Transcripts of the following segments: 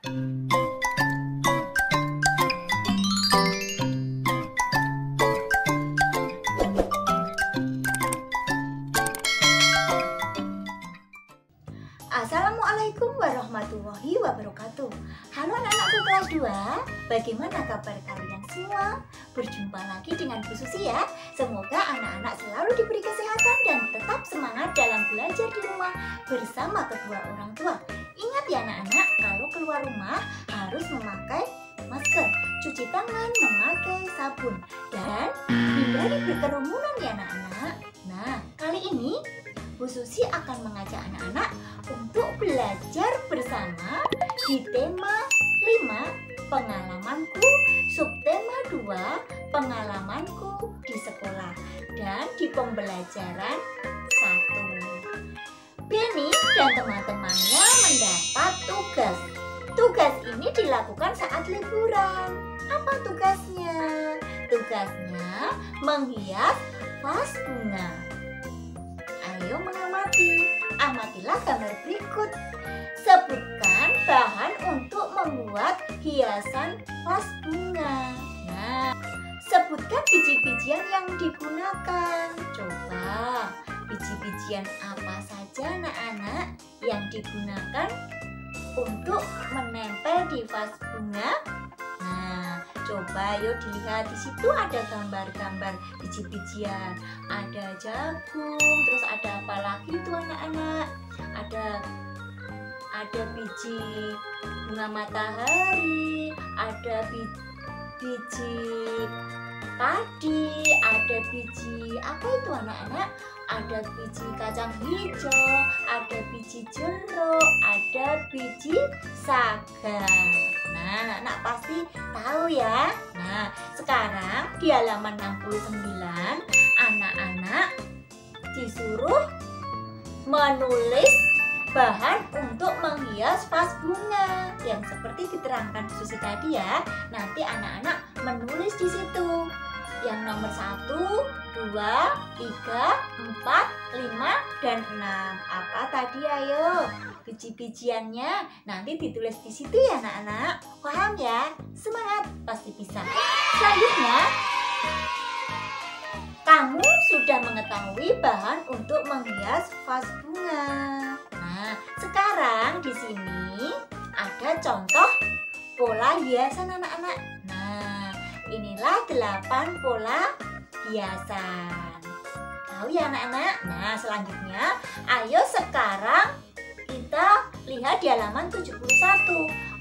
Assalamualaikum warahmatullahi wabarakatuh. Halo anak-anakku kelas 2, bagaimana kabar kalian semua? Berjumpa lagi dengan Bu Susi ya. Semoga anak-anak selalu diberi kesehatan dan tetap semangat dalam belajar di rumah bersama kedua orang tua. Ingat ya anak-anak, kalau keluar rumah harus memakai masker, cuci tangan, memakai sabun, dan hindari berkerumunan ya anak-anak. Nah, kali ini Bu Susi akan mengajak anak-anak untuk belajar bersama di tema 5 pengalamanku, subtema 2 pengalamanku di sekolah, dan di pembelajaran 1. Benny dan teman-temannya mendapat tugas. Tugas ini dilakukan saat liburan. Apa tugasnya? Tugasnya menghias vas bunga. Ayo mengamati. Amatilah gambar berikut. Sebutkan bahan untuk membuat hiasan vas bunga. Nah, sebutkan biji-bijian yang digunakan. Coba, biji-bijian apa saja anak-anak yang digunakan untuk menempel di vas bunga? Nah, coba yuk dilihat, di situ ada gambar-gambar biji-bijian, ada jagung, terus ada apa lagi itu anak-anak? Ada biji bunga matahari, ada biji padi, ada biji apa itu anak-anak? Ada biji kacang hijau, ada biji jeruk, ada biji saga. Nah, anak-anak pasti tahu ya. Nah, sekarang di halaman 69, anak-anak disuruh menulis bahan untuk menghias vas bunga yang seperti diterangkan Bu Susi tadi ya. Nanti anak-anak menulis di situ. Yang nomor 1, 2, 3, 4, 5, dan 6. Apa tadi ayo? Biji-bijiannya nanti ditulis di situ ya anak-anak. Paham ya? Semangat, pasti bisa. Selanjutnya, kamu sudah mengetahui bahan untuk menghias vas bunga. Nah, sekarang di sini ada contoh pola hiasan anak-anak. Nah, inilah 8 pola hiasan. Tahu ya anak-anak? Nah, selanjutnya ayo sekarang kita lihat di halaman 71.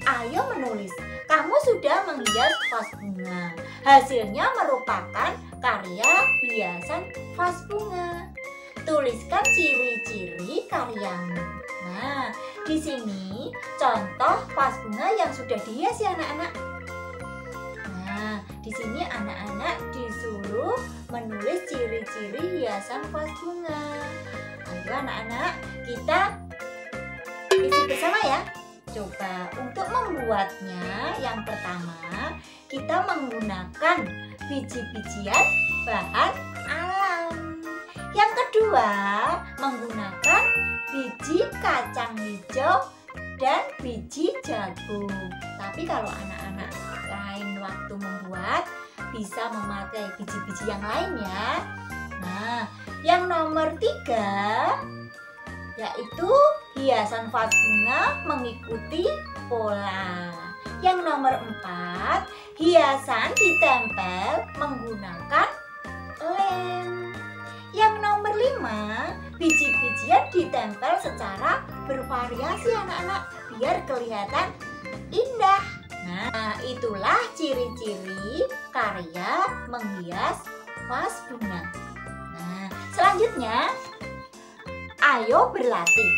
Ayo menulis. Kamu sudah menghias vas bunga. Hasilnya merupakan karya hiasan vas bunga. Tuliskan ciri-ciri karyamu. Nah, di sini contoh vas bunga yang sudah dihias ya anak-anak. Nah, di sini anak-anak disuruh menulis ciri-ciri hiasan vas bunga. Ayo anak-anak, kita isi bersama ya. Coba untuk membuatnya, yang pertama kita menggunakan biji-bijian bahan alam. Yang kedua, menggunakan biji kacang hijau dan biji jagung. Tapi kalau anak-anak lain waktu membuat, bisa memakai biji-biji yang lain ya. Nah, yang nomor 3 yaitu hiasan vas bunga mengikuti pola. Yang nomor 4, hiasan ditempel menggunakan lem. Yang nomor 5, biji-bijian ditempel secara bervariasi anak-anak biar kelihatan indah. Nah, itulah ciri-ciri karya menghias vas bunga. Nah, selanjutnya ayo berlatih.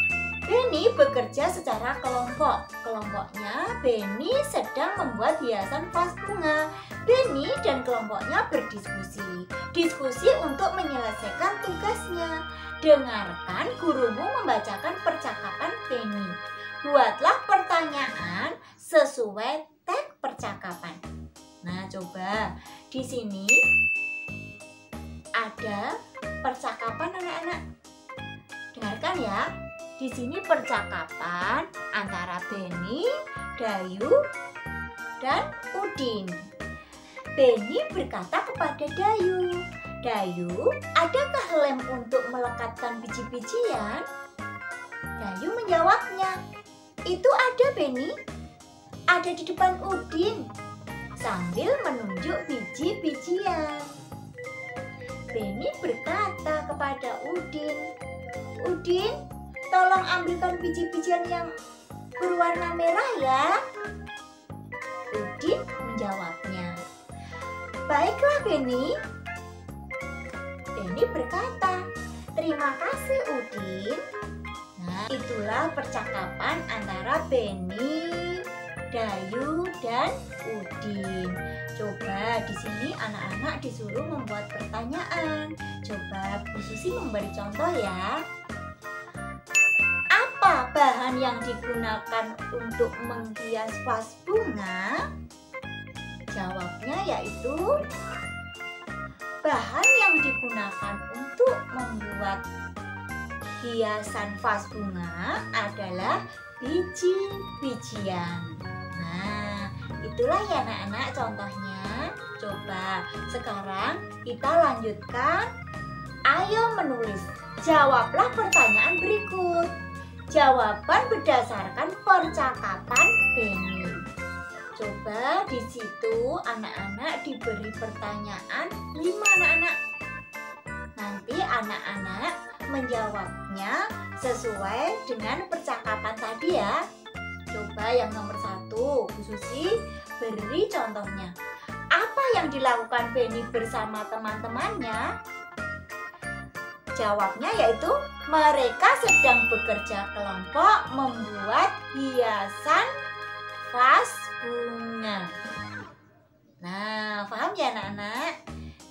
Benny bekerja secara kelompok. Kelompoknya Benny sedang membuat hiasan vas bunga. Benny dan kelompoknya berdiskusi. Diskusi untuk menyelesaikan tugasnya. Dengarkan gurumu membacakan percakapan Benny. Buatlah pertanyaan sesuai teks percakapan. Nah, coba di sini ada percakapan anak-anak. Dengarkan ya. Di sini percakapan antara Benny Dayu, dan Udin. Beni berkata kepada Dayu, "Dayu, adakah lem untuk melekatkan biji-bijian?" Dayu menjawabnya, "Itu ada, Beni. Ada di depan Udin," sambil menunjuk biji-bijian. Beni berkata kepada Udin, "Udin, tolong ambilkan biji-bijian yang berwarna merah ya." Udin menjawabnya, "Baiklah, Beni." Beni berkata, "Terima kasih, Udin." Nah, itulah percakapan antara Beni, Dayu, dan Udin. Coba di sini anak-anak disuruh membuat pertanyaan. Coba Bu Susi memberi contoh ya. Apa bahan yang digunakan untuk menghias vas bunga? Jawabnya yaitu bahan yang digunakan untuk membuat hiasan vas bunga adalah biji-bijian. Nah, itulah ya anak-anak contohnya. Coba sekarang kita lanjutkan. Ayo menulis. Jawablah pertanyaan berikut. Jawaban berdasarkan percakapan Beni. Coba di situ anak-anak diberi pertanyaan 5 anak-anak. Nanti anak-anak menjawabnya sesuai dengan percakapan tadi ya. Coba yang nomor 1, Bu Susi beri contohnya. Apa yang dilakukan Beni bersama teman-temannya? Jawabnya yaitu mereka sedang bekerja kelompok membuat hiasan vas bunga. Nah, paham ya anak-anak?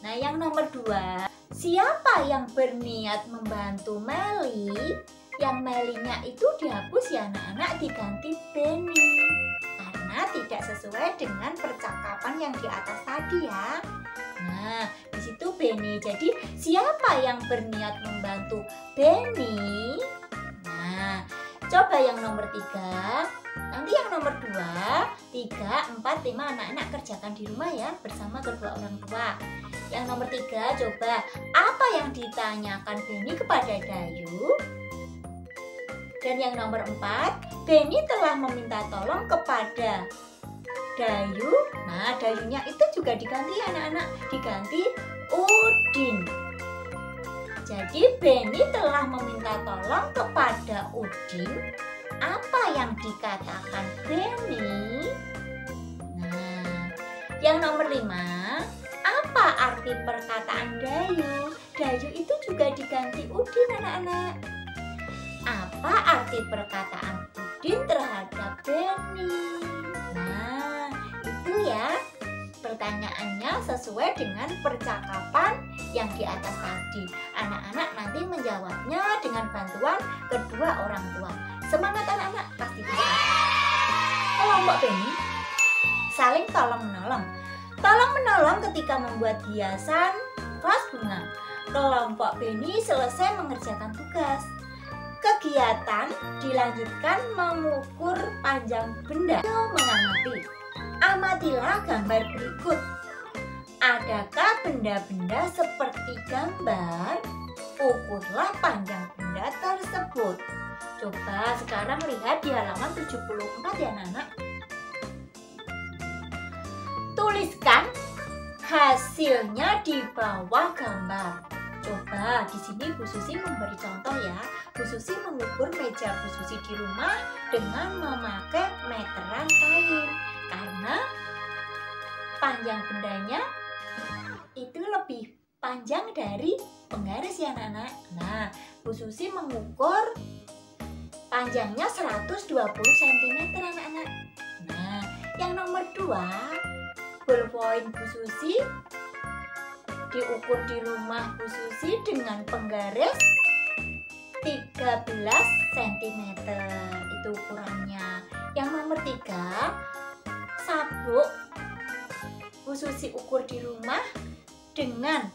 Nah, yang nomor 2, siapa yang berniat membantu Meli? Yang Melinya itu dihapus ya anak-anak, diganti Beni. Karena tidak sesuai dengan percakapan yang di atas tadi ya. Nah, di situ Beni. Jadi, siapa yang berniat membantu Beni? Nah, coba yang nomor 3. Nanti yang nomor 2, 3, 4, 5 anak-anak kerjakan di rumah ya bersama kedua orang tua. Yang nomor 3, coba apa yang ditanyakan Beni kepada Dayu? Dan yang nomor 4, Beni telah meminta tolong kepada Dayu. Nah, Dayunya itu juga diganti anak-anak, diganti Udin. Jadi Beni telah meminta tolong kepada Udin. Apa yang dikatakan Beni? Nah, yang nomor 5, apa arti perkataan Dayu? Dayu itu juga diganti Udin anak-anak. Apa arti perkataan Udin terhadap Beni? Nah, itu ya pertanyaannya sesuai dengan percakapan yang di atas tadi. Anak-anak nanti menjawabnya dengan bantuan kedua orang tua. Semangat anak-anak, pasti bisa. Kelompok Beni saling tolong-menolong. Tolong-menolong ketika membuat hiasan vas bunga. Kelompok Beni selesai mengerjakan tugas. Kegiatan dilanjutkan mengukur panjang benda. Mengamati. Amatilah gambar berikut. Adakah benda-benda seperti gambar? Ukurlah panjang benda tersebut. Coba sekarang lihat di halaman 74 ya anak-anak. Tuliskan hasilnya di bawah gambar. Coba di sini Bu Susi memberi contoh ya. Bu Susi mengukur meja Bu Susi di rumah dengan memakai meteran kain. Karena panjang bendanya itu lebih panjang dari penggaris ya anak-anak. Nah, Bu Susi mengukur panjangnya 120 cm anak-anak. Nah, yang nomor 2, ballpoint Bu Susi diukur di rumah Bu Susi dengan penggaris 13 cm. Itu ukurannya. Yang nomor 3, sabuk Bu Susi ukur di rumah dengan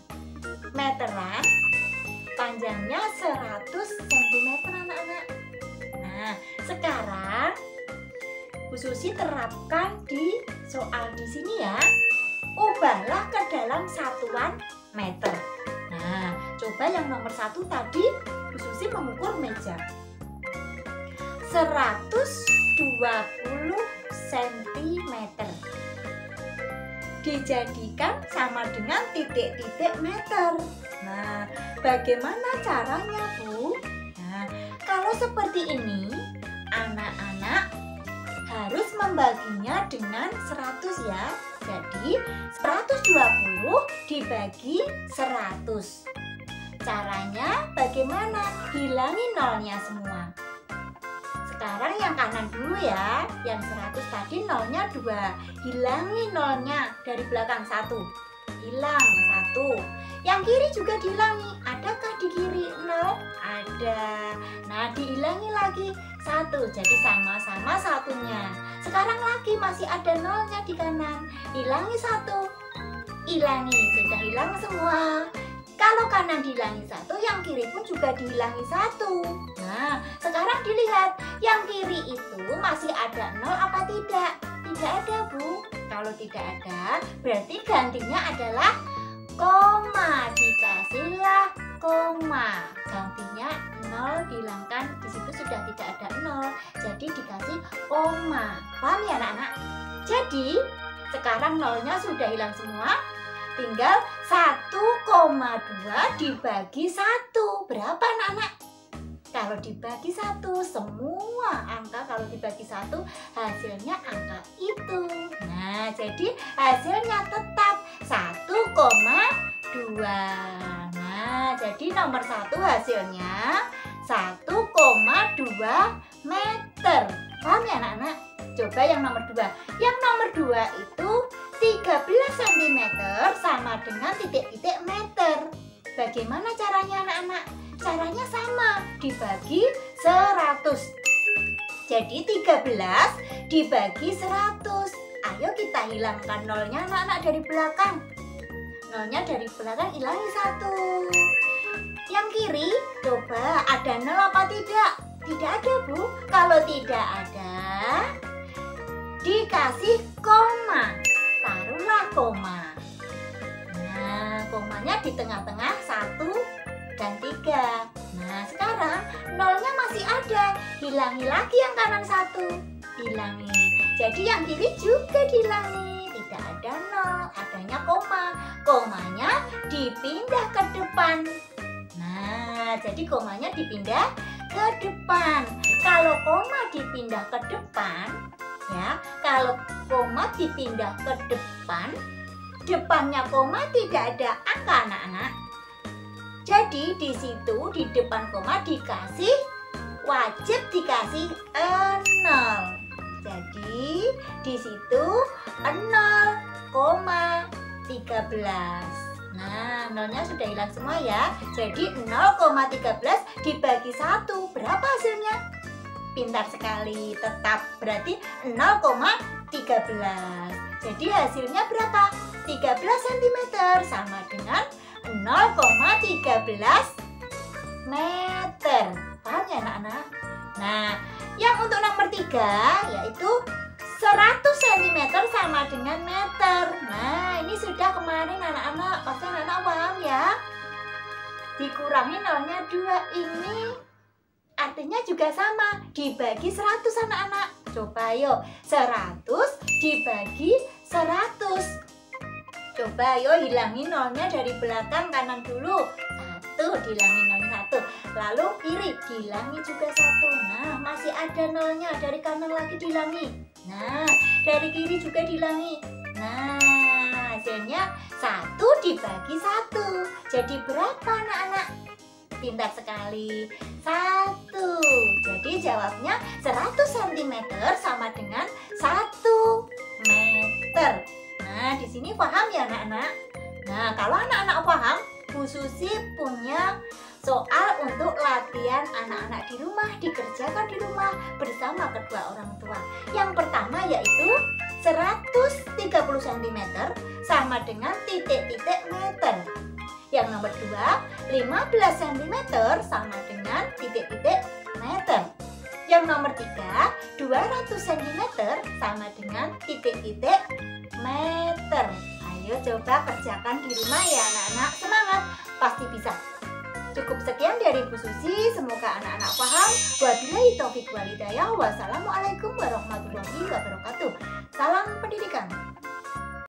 meteran, panjangnya 100 cm anak-anak. Nah, sekarang Bu Susi terapkan di soal di sini ya. Ubahlah ke dalam satuan meter. Nah, coba yang nomor 1 tadi Bu Susi mengukur meja 120 cm. Dijadikan sama dengan titik-titik meter. Nah, bagaimana caranya, Bu? Nah, kalau seperti ini, anak-anak harus membaginya dengan 100 ya. Jadi, 120 dibagi 100. Caranya bagaimana? Hilangi nolnya semua. Sekarang yang kanan dulu ya. Yang 100 tadi nolnya 2. Hilangi nolnya dari belakang 1. Hilang 1. Yang kiri juga dihilangi. Adakah di kiri 0? Ada. Nah, dihilangi lagi 1. Jadi sama-sama satunya. Sekarang lagi masih ada nolnya di kanan. Hilangi 1. Hilangi. Sudah hilang semua. Kalau kanan dihilangi 1, yang kiri pun juga dihilangi 1. Nah, sekarang dilihat, yang kiri itu masih ada 0 apa tidak? Tidak ada, Bu. Kalau tidak ada, berarti gantinya adalah koma. Dikasihlah koma. Gantinya 0 dihilangkan, di situ sudah tidak ada 0. Jadi dikasih koma. Paham ya, anak-anak? Jadi, sekarang nolnya sudah hilang semua. Tinggal 1,2 dibagi 1. Berapa, anak-anak? Kalau dibagi 1, semua angka kalau dibagi 1 hasilnya angka itu. Nah, jadi hasilnya tetap 1,2. Nah, jadi nomor 1 hasilnya 1,2 meter. Paham ya, anak-anak? Coba yang nomor 2. Yang nomor 2 itu 13 cm sama dengan titik-titik meter. Bagaimana caranya, anak-anak? Caranya sama, dibagi 100. Jadi 13 dibagi 100. Ayo kita hilangkan nolnya, anak-anak, dari belakang. Nolnya dari belakang hilangi 1. Yang kiri, coba ada 0 apa tidak? Tidak ada, Bu. Kalau tidak ada, dikasih koma. Taruhlah koma. Nah, komanya di tengah-tengah 1 dan 3. Nah, sekarang nolnya masih ada. Hilangi lagi yang kanan 1. Hilangi. Jadi yang kiri juga dihilangi. Tidak ada nol, adanya koma. Komanya dipindah ke depan. Nah, jadi komanya dipindah ke depan. Kalau koma dipindah ke depan, ya, kalau koma dipindah ke depan, depannya koma tidak ada angka, anak-anak. Jadi di situ di depan koma wajib dikasih 0. Jadi di situ 0,13. Nah, nolnya sudah hilang semua ya. Jadi 0,13 dibagi 1. Berapa hasilnya? Pintar sekali, tetap berarti 0,13. Jadi hasilnya berapa? 13 cm sama dengan 0,13 meter. Paham ya, anak-anak? Nah, yang untuk nomor 3 yaitu 100 cm sama dengan meter. Nah, ini sudah kemarin, anak-anak. Pasti anak-anak paham ya. Dikurangi nolnya 2. Ini artinya juga sama, dibagi 100, anak-anak. Coba yuk, 100 dibagi 100. Coba yuk hilangi nolnya dari belakang kanan dulu. 1, dihilangi nolnya 1. Lalu kiri, dihilangi juga 1. Nah, masih ada nolnya, dari kanan lagi dihilangi. Nah, dari kiri juga dihilangi. Nah, hasilnya 1 dibagi 1. Jadi berapa, anak-anak? Pintar sekali. 1. Jadi jawabnya 100 cm sama dengan 1 meter. Nah, di sini paham ya, anak-anak? Nah, kalau anak-anak paham, Bu Susi punya soal untuk latihan anak-anak di rumah, dikerjakan di rumah bersama kedua orang tua. Yang pertama yaitu 130 cm sama dengan titik-titik meter. Yang nomor 2, 15 cm sama dengan titik-titik meter. Yang nomor 3, 200 cm sama dengan titik-titik meter. Ayo coba kerjakan di rumah ya anak-anak. Semangat, pasti bisa. Cukup sekian dari Bu Susi, semoga anak-anak paham. Wabillahi taufiq walhidayah. Wassalamualaikum warahmatullahi wabarakatuh. Salam pendidikan.